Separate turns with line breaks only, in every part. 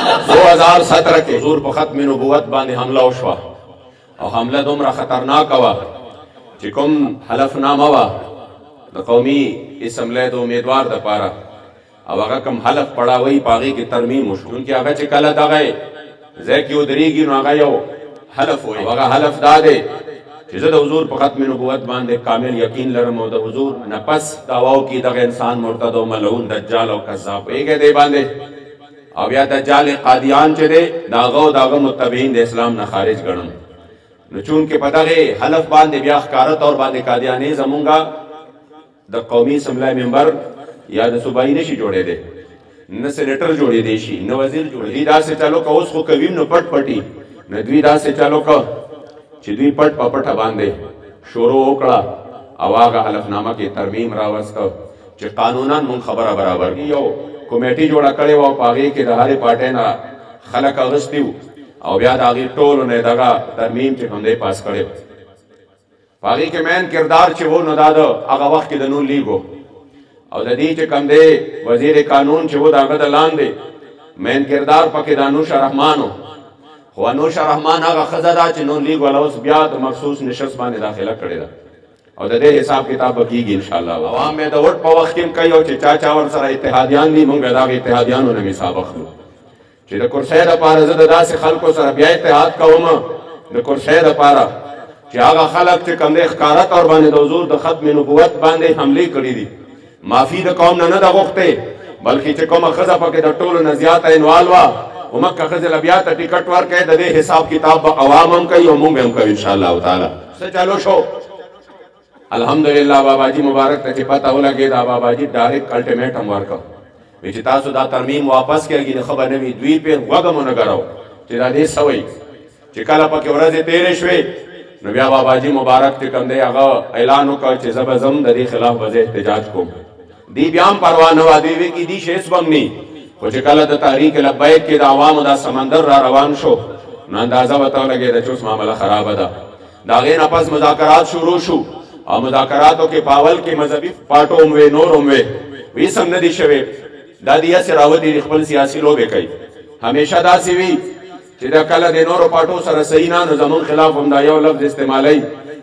2017 के हुजूर पे खत्म नबुवत बांधे हमला उशवा और हमला दोमरा खतरनाक हुआ कि कुम हलफनामा वा द कौमी इसम्बली दो उम्मीदवार द पारा अब अगर कम हलफ पड़ा वही पागी की तरमीम उशो उनकी अगर चिकल दगाए जैकी उदरीगी नो अगर यो हलफ हुए अगर हलफ दादे जिज़द हुजूर पे खत्म नबुवत बांधे कामिल यकीन लरम और द हुजूर नपस दावाओं की दगा इंसान मुर्तद और मलऊन दज्जाल और कज़्ज़ाब एक दे बांधे अब या दज्जाल कादियान चे दे दागो दागो मुत्तबीन दे इस्लाम न खारिज गणम न चून के पता गे हलफ बांधे ब्याह कारत और बांधे कादियाने जमूंगा द कौमी असम्बली मेंबर या द सूबाई नशी जोड़े दे न सेनेटर जोड़े देशी न वजीर जोड़े दीदा से चलो का उसको कवीम न पट पटी न द्विदा से चलो का चिद्वी पट पपट बांधे शोरो ओकड़ा अवागा हलफनामा की तरमीम रावस का चे कानूनन मुन खबर बराबर यो कमेटी जोड़ा करे वो पागे के दहारे पाटे ना खलक अगस्तिव और ब्याद आगे टोल ने दगा तरमीम चे हमदे पास करे पागे के मैन किरदार चे वो नदाद आगा वक्त के दनून लीगो और ददी चे कमदे वजीर कानून चे वो दागद लान दे मैन किरदार पके दानुशा रहमान हो अनुशा रहमान आगा खजादा चे नून लीग वाला उस ब्याद मखसूस निशस्त बाने दाखिला करेगा और ददे हिसाब किताब बकीगी इंशाअल्लाह अवाम में द वोट पवखिम कई और चाचा और सरा इत्तेहादियान ली मुंग दाग इत्तेहादियान ने मिसाब अखलू चे द कुरसैद पारा ज़दा से खलको सरा ब्या इत्तेहाद का उमा द कुरसैद पारा चे आगा खलक चे कमदे खकारत और बाने द हुजूर द खत्म नबुवत बांधे हमली करी दी माफी द कौम न द वक्ते बल्कि चे कौम खजा पके द टोल न ज़ियाता इनवालवा उमक का खजल अबियात टिकट वर के ददे हिसाब किताब अवाम हम कई मुंग हम कई इंशाअल्लाह ताला से चलो शो अल्हम्दुलिल्लाह बाबाजी मुबारक तके पता हो लगे दा बाबाजी डायरेक्ट अल्टीमेटम वर्क विचिता सुदा तरमीम वापस के गी खबर नवी द्वी पे वगम न कराओ चिदा दे सवई चिकाला पके वरजे तेरे शवे नबिया बाबाजी मुबारक ते कंदे आगा ऐलान का चे जबजम ददे खिलाफ वजे एहतजाज को दी ब्याम परवाह नवा देवे की दी शेष बंगनी कुछ कल तहरीक लब्बैक के दावाम दा समंदर रा रवान शो न अंदाजा बताओ लगे रचुस मामला खराब दा दागे नपस मुज़ाकरात शुरू शु और मुज़ाकरातों के पावल के मजहबी पाटो उमवे नोर उमवे वी सम नदी शवे दादिया से रावती रिखबल सियासी लोग कई हमेशा दासी वी चिदा कल दे नोर पाटो सर सहीना न जमन खिलाफ हम दायो लफ्ज इस्तेमालई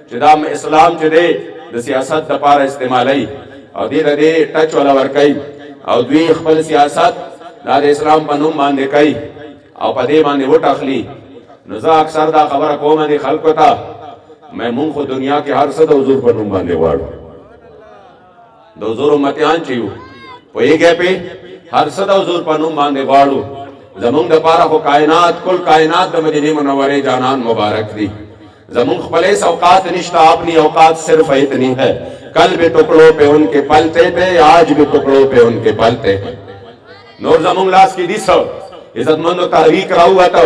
चिदा इस्लाम चिदे द सियासत द पार इस्तेमालई और दे टच वाला वर्कई और द्वी रिखबल सियासत दाद इस्लाम पनुम बांधे कई और पदे बांधे वो टखली नजा अक्सर दा खबर को मदे खल्को था मैं मुंह को दुनिया के हर सद हुजूर पनुम बांधे वाड़ो दो हुजूर उम्मतियान चियो पोए गए पे हर सद हुजूर पनुम बांधे वाड़ो जमुंग द पारा को कायनात कुल कायनात द मदीने मुनव्वरे जानान मुबारक दी जमुंग खपले औकात निश्ता अपनी औकात सिर्फ इतनी है कल भी टुकड़ों पे उनके पलते थे आज भी टुकड़ों पे उनके पलते हैं नूर जमुंग लास की दिस इज्जतमंद तहरीक राहुआ तो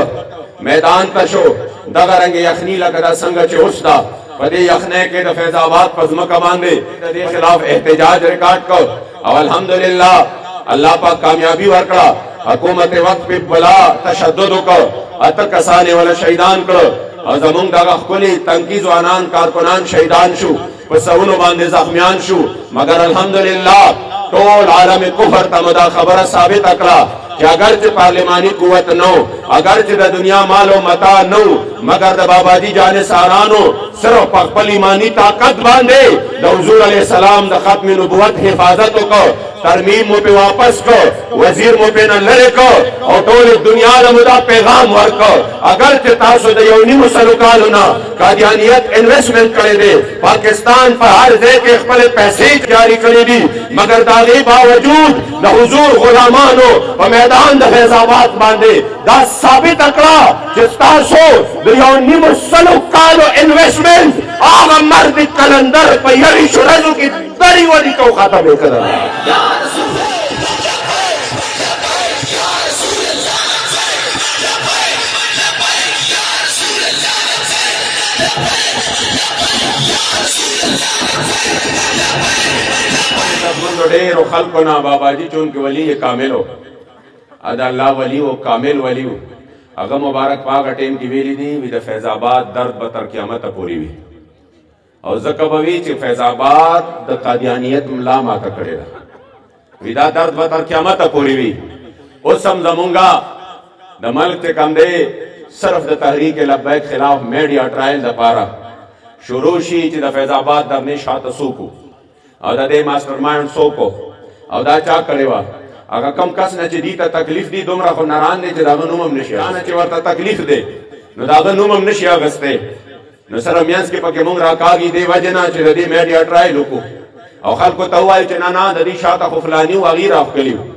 मैदान तशो दगा रंग यखनी लगदा संग चोस्ता पदे यखने के द फैजाबाद पज़म कमांदे दे खिलाफ एहतजाज रिकॉर्ड को और अल्हम्दुलिल्लाह अल्लाह पाक कामयाबी वरकड़ा हुकूमत वक्त पे बला तशद्दुद को अत कसाने वाला शहीदान को और जमुंग दगा खुली तंकीज वानान कारकुनान शहीदान शु पसउनो बांधे जख्मियान शु मगर अल्हम्दुलिल्लाह टोल आलम कुफर तमदा खबर साबित अकड़ा कि अगरचे पार्लिमानी कुवत नो अगरचे द दुनिया मालो मता नो मगर द बाबाजी जाने सारानो सिर्फ पखपल ईमानी ताकत बांधे द हुजूर अलैहि सलाम द खत्म नबुवत हिफाजत को तरमीम मुँह पे वापस को वजीर मुँह पे न लड़े को और टोल दुनिया द मुदा पैगाम वर को अगरचे तासो द यौनी मुसलकाल ना कादियानियत इन्वेस्टमेंट करे दे पाकिस्तान पर हर दे के खपले पैसे जारी करे दी मगर दागे बावजूद द हुजूर गुलामानो और मैदान द फैजाबाद बांधे दा साबित अकड़ा जिस्तासो द यौनी मुसलकाल इन्वेस्टमेंट आग मर्द कलंदर पर यही शुरजू की दरी वाली को खाता बेकर बाबाजी चून के वली ये कामिल हो अदा अल्लाह वली हो कामिल वली हो अगर मुबारक पाक अटेम की वेली दी विद फैजाबाद दर्द बतर क़यामत पूरी हुई और ज़कबवी चे फैजाबाद द कादियानियत मला माता करेगा विदा दर्द बतर क़यामत पूरी हुई उस सम जमूंगा द मल्क चे कम दे सिर्फ द तहरीक लब्बैक खिलाफ मीडिया ट्रायल द पारा शुरू शी ची द फैजाबाद दरने शात सूकू और द दे मास्टरमाइंड सोको और दा चा करेवा अगर कम कस न ची दी ता तकलीफ दी दुमरा खो नारान दे ची दागा नुमम नशिया न ची वर्ता तकलीफ दे न दागा नुमम नशिया गस्ते न सर मियांस के पके मुंग राकागी दे वजना ची द दे मीडिया ट्रायल हुकू और खल को तवाई ची ना द दी शाता खुफलानी वगैरह अफकलिव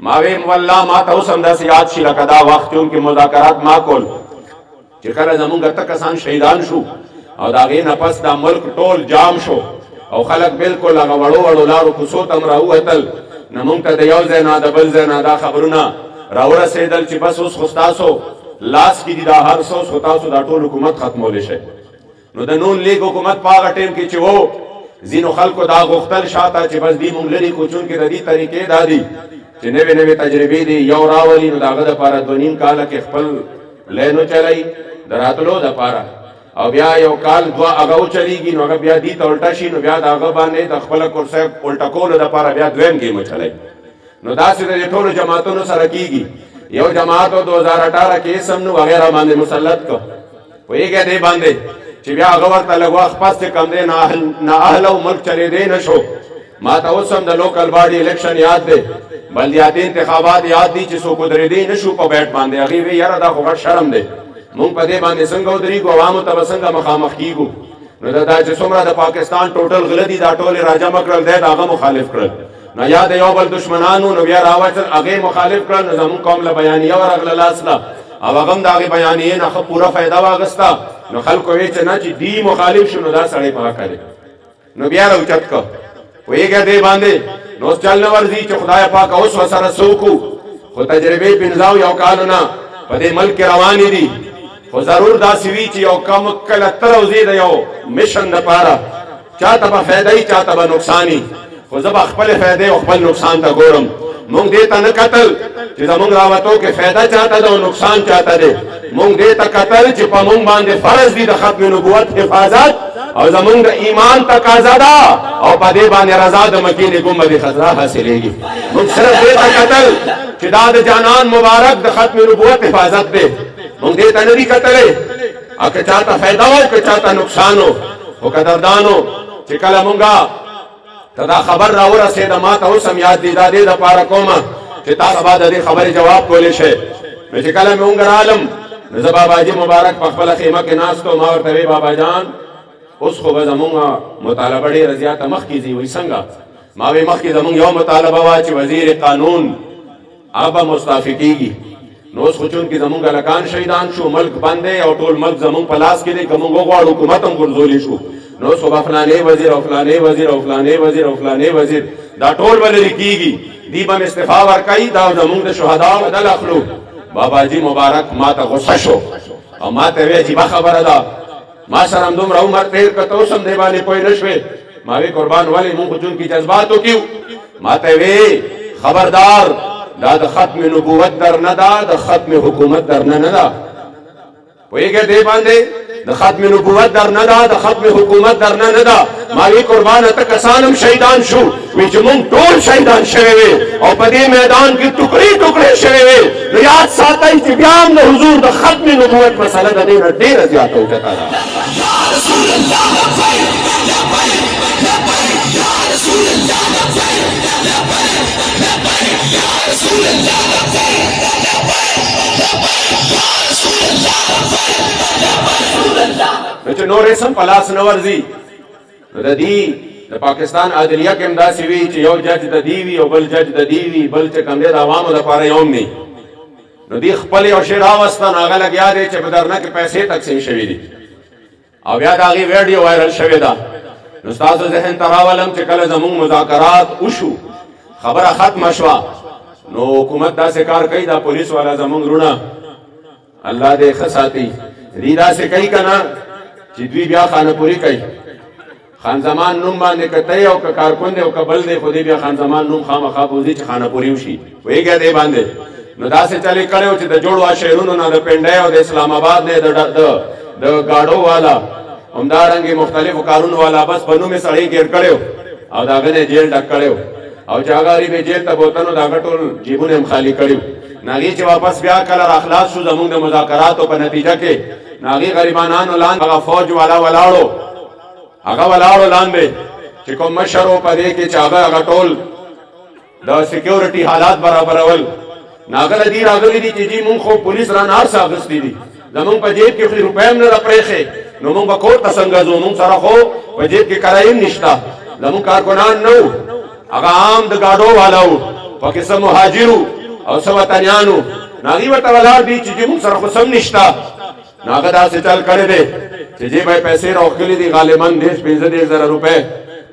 मावे वल्ला मा तौसम दस याद शी लकदा वक्त उनके मुज़ाकरात माकोल चिकरा जमुंग तक कसान शहीदान शू और दागे नपस दा मुल्क टोल जाम शो और खलक बिल्कुल लगा वड़ो वड़ो लारो कुसो तमरा हुतल नमुंग ता दयाव ज़ैना दबल ज़ैना दा खबरुना रावरा सेदल ची बस उस खुस्तासो लास की दिदा हर सो खुस्तासो दा टोल हुकूमत खत्म होले शे नो द नून लीग हुकूमत पागा टेम की ची वो जीनो खल को दा गुख्तल शाता ची बस दी मुंग लरी कुचुन के ददी तरीके दादी ची नवे नवे तजरबे दी यौ रावली नो दागा दा पारा दोनीम काला के खपल लेनो चलाई दरातलो दा पारा और ब्या यो काल दुआ अगाउ चलीगी नो अगर ब्या दी तो उल्टा शी नो ब्या दागा बाने द खपल कुर्से उल्टा कोल दा पारा ब्या द्वेम गेम चलाई नो दासी दे ठोलो जमातों नो सरकीगी यो जमातो 2018 के समनु वगैरह बांधे मुसल्लत को वो ये क्या दे बांधे ची ब्या अगवर तलगवा खपास से कम दे ना अहलो मुल्क चले दे नशो माता उसम द लोकल बॉडी इलेक्शन याद दे बल्दियाती इंतखाबात याद दी ची सो कुदरे दे नशो को बैठ बांधे अगी वे यार दा खुगर शर्म दे मुंग पदे बांधे संगा उदरी को अवामो तब संगा मखामख कीगो न दा ची सुमरा द पाकिस्तान टोटल गलती दा टोले राजा मकरल दे दागा मुखालिफ करल न याद यो बल दुश्मनानु न बिया रावत अगे मुखालिफ करल न जमु कौम ल बयानिया और अगला लासला अब अगम दागे बयानिए न ख पूरा फायदा वागस्ता न खल को वेच न ची दी मुखालिफ शुनो दा सड़े पा करे न बिया उचत को वो ये क्या दे बांधे नो चलने वर्जी च खुदाया पाक उस वसर सूकू खो तजरबे बिनजाव यो कालना पदे मल्क के रवानी दी खो जरूर दा सिवी ची यो कम कल तरौजी दे यो मिशन द पारा चा तबा फायदा ही चा तबा नुकसानी खो जब अखपल फायदे अखपल नुकसान ता गोरम मुंग देता न कतल ची मुंग रावतों के फायदा चाहता दे नुकसान चाहता दे मुंग देता कतल ची मुंग बांधे फर्ज दी द खत्म नबुवत हिफाजत और जमुंग ईमान तकाज़ादा और पदे बाने रजा द मकीन गुम्बद खजरा हासिलेगी मुंग सिर्फ देता कतल चिदाद जानान मुबारक द खत्म नबुवत हिफाजत दे मुंग देता नबी कतले अके चाहता फायदा हो के चाहता नुकसान हो कदरदान हो चिकला मुंगा तदा खबर रावरा से दमात हो सम याद दीदा दे द पारा कोमा चिता बाद दे खबर जवाब कोले शे मैं चिकला मुंगा आलम नजबा बाजी मुबारक पखला खीमा के नास तो मावर तवे बाबा जान उस खो जमुंगा मुतालबा डे रजियात मख की जी हुई संगा मावे मख की जमुंग यो मुतालबा वाच वजीर कानून आबा मुस्ताफिकीगी नोस खुचुन की जमुंग लकान शहीदान शो मुल्क बंदे और टोल मुल्क जमुंग पलास के लिए गमुंगो गवाड़ हुकूमतम गुरजोली शो नोस को फलाने वजीर और फलाने वजीर और फलाने वजीर और फलाने वजीर दा टोल वाले लिखीगी दीबम इस्तीफा वरकाई दा जमुंग दे शुहदा बदल अखलू बाबा जी मुबारक माता गुस्सा शो और माते वे जी खबर दा मा शरम दुम रहू मर तेर का तो सम देवाने कोई नशवे मावे कुर्बान वाले मुंह खुचुन की जज्बात तो क्यों माते वे खबरदार दाद खत्म नबुवत दर नदा द खत्म हुकूमत दर नदा वो ये क्या दे बांधे द खत्म नबुवत दर नदा द खत्म हुकूमत दर नदा मावी कुर्बान तक कसानम शहीदान शु विच मुंग टोल शहीदान शवे और पदे मैदान की टुकड़े टुकड़े शवे रियाद साताई तिब्याम न हुजूर द खत्म नबुवत मसला द देर देर ज्यादा हो जाता है या रसूल अल्लाह या रसूल अल्लाह या रसूल अल्लाह नो रेसम पलास नवर्जी दी द पाकिस्तान आदलिया के इमदाद सिवी यो जज द दीवी और बल जज द दीवी बल च कमरे द आवाम द पारे योम नहीं नदी खपले और शेरावस्ता नागा लग याद है च बदरना के पैसे तकसीम शवी दी अब याद आगे वीडियो वायरल शवेदा उस्ताद ज़हन तरावलम च कल जमुंग मुज़ाकरात उशु खबर खत्म अशवा नो हुकूमत दा से कार कई दा पुलिस वाला जमुंग रुना अल्लाह दे खसाती रीदा से कई कना चिद्वी ब्या खानपुरी कई खान जमान नुम बांधे कतई और का कारकुंदे और कबल दे खुदी ब्या खान जमान नुम खाम खाबूजी च खानपुरी उशी वे क्या दे बांधे नदा से चले करे उच द जोड़वा शहरुन ना द पेंडे और इस्लामाबाद ने द गाड़ो वाला उमदारंगे मुख्तलिफ कानून वाला बस बनू में सड़ी गिर करे और दागने जेल डक करे और जागारी में जेल तब होता नो दागा टोल जीबू ने हम खाली करियो नागी چې واپس بیا کله اخلاص شو زمونږ د مذاکراتو په نتیجه کې ناغي غریبانانو لاندې هغه فوج والا ولاړو لاندې چې کوم مشرو په دې کې چې هغه ټول د سکیورټي حالات برابرول ناغله دي راغلي دي چې مونږ خو پولیس ران هر څه اغستې دي زمونږ په جیب کې خو روپۍ هم نه پرېښې نو مونږ به کور ته څنګه ځو مونږ سره خو په جیب کې کرایم نشته زمونږ کارکنان نه وو هغه عام د ګاډو والا وو پکې څه مهاجرو او څه وطنیانو ناغي ورته ولاړ دي چې مونږ سره خو سم نشته ناغه داسې چل کړی دی چې جیب یې پیسې راوښکلي دي غالبا 10-15,000 روپۍ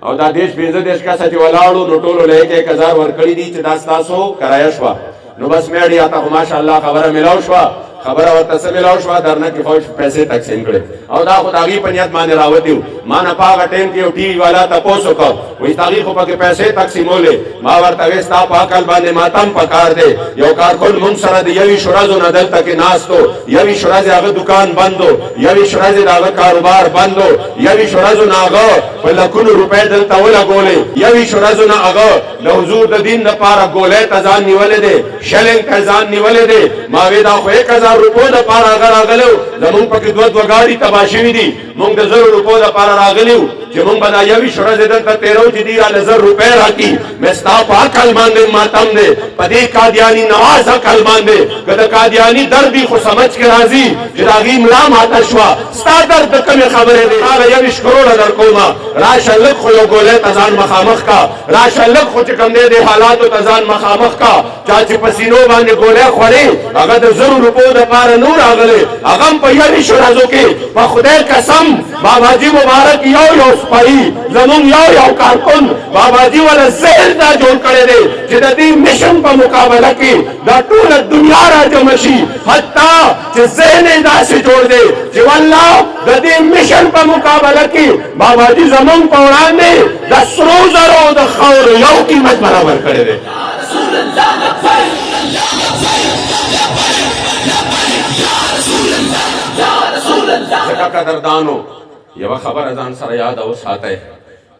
او دا 10-15 کسه چې ولاړو نو ټولو له 1,000 ورکړي دي چې دا ستاسو کرایه شوه نو بس میډیا ته ماشاءالله خبره ملاو شوه خبره ورته څه ملاو شوه درنه کې فوج پیسې تقسیم کړې او دا خو د هغې په نیت باندې راوتي وو ما نه په هغه ټایم کې یو ټي وي والا تپوس وکړ وایي د هغې خو پکې پیسې تقسیمولې ما ورته ویې ستا په عقل باندې ماتم پکار دی یو کارکن مونږ سره د 21 ورځو نه دلته کې ناست و 21 ورځې هغه دکان بند و 21 ورځې د هغه کاروبار بند و 21 ورځو نه هغه په لکونو روپۍ دلته ولګولې 21 ورځو نه هغه د حضور د دین دپاره ګولۍ ته ځان نیولی دی شلنګ ته ځان نیولی دی ما وې دا خو 1,000 روپو دپاره هغه راغلی و زمونږ پکې دوه ګاډي تباه شوي دي مونږ د 1,000 روپو دپاره راغلي وو چې مونږ به دا 21 ورځې دلته تېرو چې دوی راله 1,000 روپۍ راکړي مې ستا په عقل باندې ماتم دی په دې قادیاني نواز عقل باندې که د قادیاني درد وي خو سمجھ کې راځي چې د هغې ملا ماته شوه ستا درد د کومې خبرې دی هغه 21 کروړه درکومه راشه لږ خو یو ګولۍ ته ځان مخامخ کا راشه لږ خو چې کوم دی د حالاتو ته ځان مخامخ کا چا چې په سینو باندې ګولۍ خورې هغه د 1,000 روپو دپاره نو راغلی هغه هم په 21 ورځو کې په خدای قسم باباجي مبارک یو سپایي زمونږ یو کارکن باباجي والا ذهن دا جوړ کړی دی چې د دې مشن په مقابله کې دا ټوله دنیا راجمع شي حتی چې ذهن یې داسې جوړ دی چې والله د دې مشن په مقابله کې باباجي زمونږ په وړاندې د سرو زرو د خاورو یو قیمت برابر کړی دی ځکه قدردانو یوه خبره ځان سره یاد وساتئ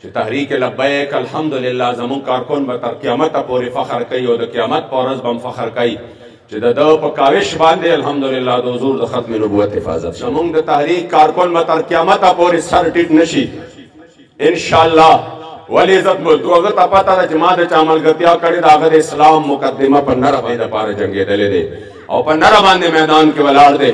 چې تحریک لبیک الحمدلله زمونږ کارکن به تر قیامته پورې فخر کوي او د قیامت په ورځ به هم فخر کوي چې د ده په کاوش باندې الحمدلله د حضور د ختم نبوت حفاظت زمونږ د تحریک کارکن به تر قیامته پورې سر ټیټ نشي انشاءالله ولې عزت ملک هغه ته پته ده چې ما د چا ملګرتیا کړې ده هغه د اسلام مقدمه په نره باندې دپاره جنګېدلی دی او په نره باندې میدان کې ولاړ دی